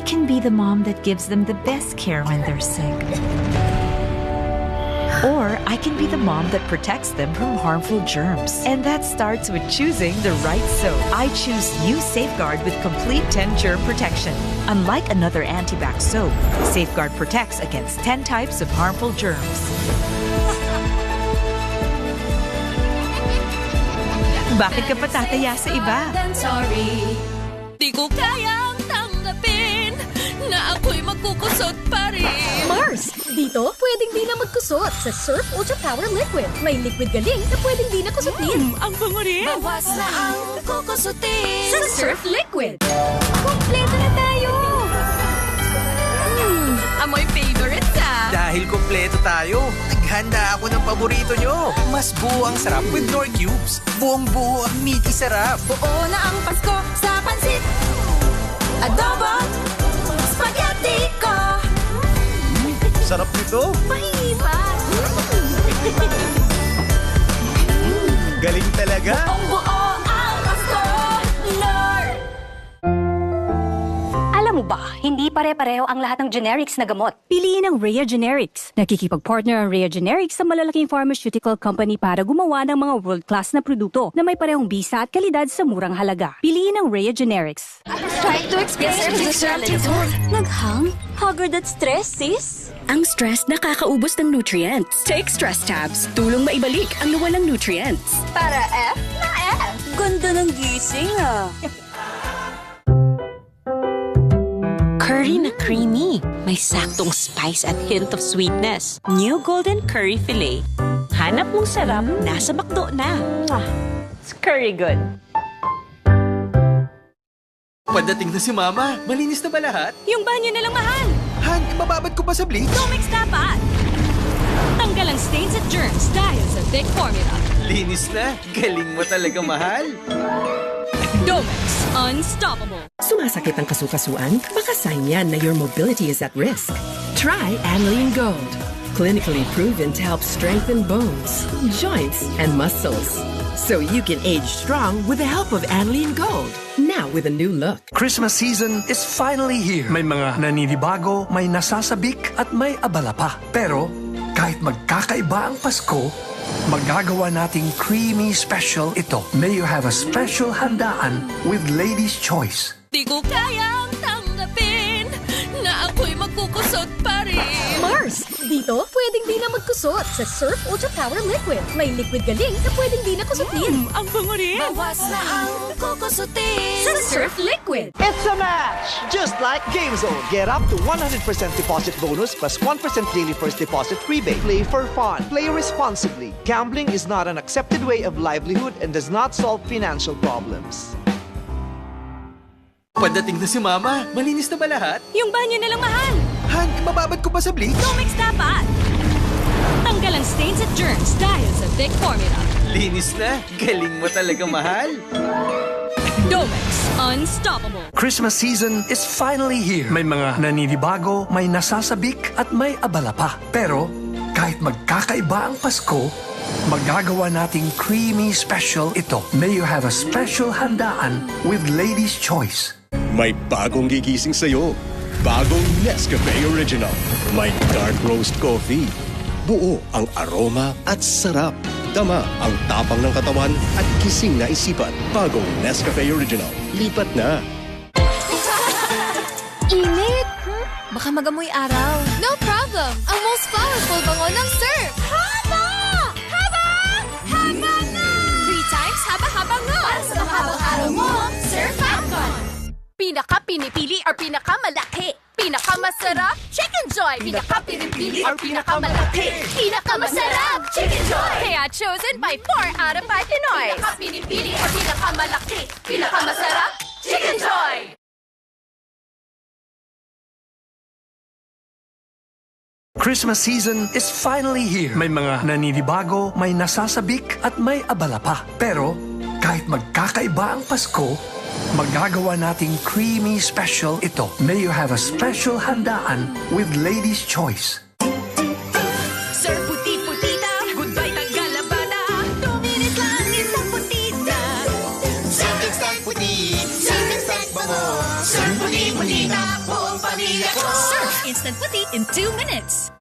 can be the mom that gives them the best care when they're sick. Or I can be the mom that protects them from harmful germs. And that starts with choosing the right soap. I choose new Safeguard with complete 10 germ protection. Unlike another antibac soap, Safeguard protects against 10 types of harmful germs. Bakit ka patataya sa iba? Sorry, di ko kayang tanggapin na ako'y magkukusot pa rin. Mars! Dito, pwedeng di na magkusot sa Surf Ultra Power Liquid. May liquid galing na pwedeng di na kusutin. Ang bango rin. Bawas na ang kukusutin Sa Surf Liquid. Kompleto na tayo! Amoy favorites ah. Dahil kompleto tayo, naghanda ako ng paborito nyo. Mas buo ang sarap with Knorr Cubes. Buong-buo ang meaty sarap. Buo na ang Pasko sa pansit. Adobo, spaghetti ko. Sarap nito. Mahipan. Galing talaga. Buong-buo ang Pasko, Lord. Alam mo ba, hindi pare-pareho ang lahat ng generics na gamot. Piliin ang Rhea Generics. Nakikipag-partner ang Rhea Generics sa malalaking pharmaceutical company para gumawa ng mga world-class na produkto na may parehong bisa at kalidad sa murang halaga. Piliin ang Rhea Generics. Try to explain the strategy. Naghang? Haggard at stress, sis? Ang stress nakakaubos ng nutrients. Take Stress Tabs. Tulong maibalik ang nawalang nutrients. Para F na F. Ganda ng gising ah. Curry na creamy. May saktong spice at hint of sweetness. New Golden Curry Filet. Hanap mong sarap, nasa McDo na. It's curry good. Padating na si Mama. Malinis na ba lahat? Yung banyo na lang, mahal! Han, mababad ko pa sa bleach? Comex dapat! Tanggal ang stains at germs dahil sa Vic Formula. Linis na. Galing mo talaga, mahal. Domex Unstoppable. Sumasakit ang kasukasuan? Baka sign yan na your mobility is at risk. Try Anlene Gold. Clinically proven to help strengthen bones, joints, and muscles. So you can age strong with the help of Anlene Gold. Now with a new look. Christmas season is finally here. May mga naninibago, may nasasabik, at may abala pa. Pero kahit magkakaiba ang Pasko, magagawa nating creamy special ito. May you have a special handaan with Lady's Choice. Di ko kayang tanggapin na ako'y magkukusot pa rin. Mars! Dito, pwedeng di na magkusot sa Surf Ultra Power Liquid. May liquid galing na pwedeng di na kusutin. Ang bango rin. Bawas na ang kukusutin Sa Surf Liquid. It's a match! Just like GameZone. Get up to 100% deposit bonus plus 1% daily first deposit rebate. Play for fun. Play responsibly. Gambling is not an accepted way of livelihood and does not solve financial problems. Padating na si Mama. Malinis na ba lahat? Yung banyo na lang, mahal! Han, mababad ko pa sa bleach? Comex dapat! Tanggal ang stains at germs dahil sa Vic Formula. Linis na. Galing mo talaga, mahal. Domex Unstoppable. Christmas season is finally here. May mga naninibago, may nasasabik, at may abala pa. Pero kahit magkakaiba ang Pasko, magagawa nating creamy special ito. May you have a special handaan with Lady's Choice. May bagong gigising sa'yo. Bagong Nescafe Original. May dark roast coffee. Buo ang aroma at sarap. Dama ang tapang ng katawan at gising na isipan. Bagong Nescafe Original. Lipat na. Init! Baka magamoy araw. No problem! Ang most powerful bango ng Surf! Haba! Haba! Haba na! 3 times haba-haba nga! Para sa mahabang araw mo, Surf Falcon! Pinaka-pinipili or pinakamalaki? Pinakamasarap? Chicken Joy! Pinaka-pinipili or pinakamalaki? Pinakamasarap! Chicken Joy! Kaya chosen by 4 out of 5 Pinoy! Pinaka-pinipili or pinakamalaki? Pinakamasarap? Chicken Joy! Christmas season is finally here. May mga naninibago, may nasasabik, at may abala pa. Pero kahit magkakaiba ang Pasko, magagawa nating creamy special ito. May you have a special handaan with Lady's Choice. Sir Puti-Putita, goodbye Tagalabada. 2 minutes lang isang putita. Sir Instant Puti, Sir Instant Bango. Sir Puti-Putita, buong pamilya ko. Surf Instant Puti in 2 minutes.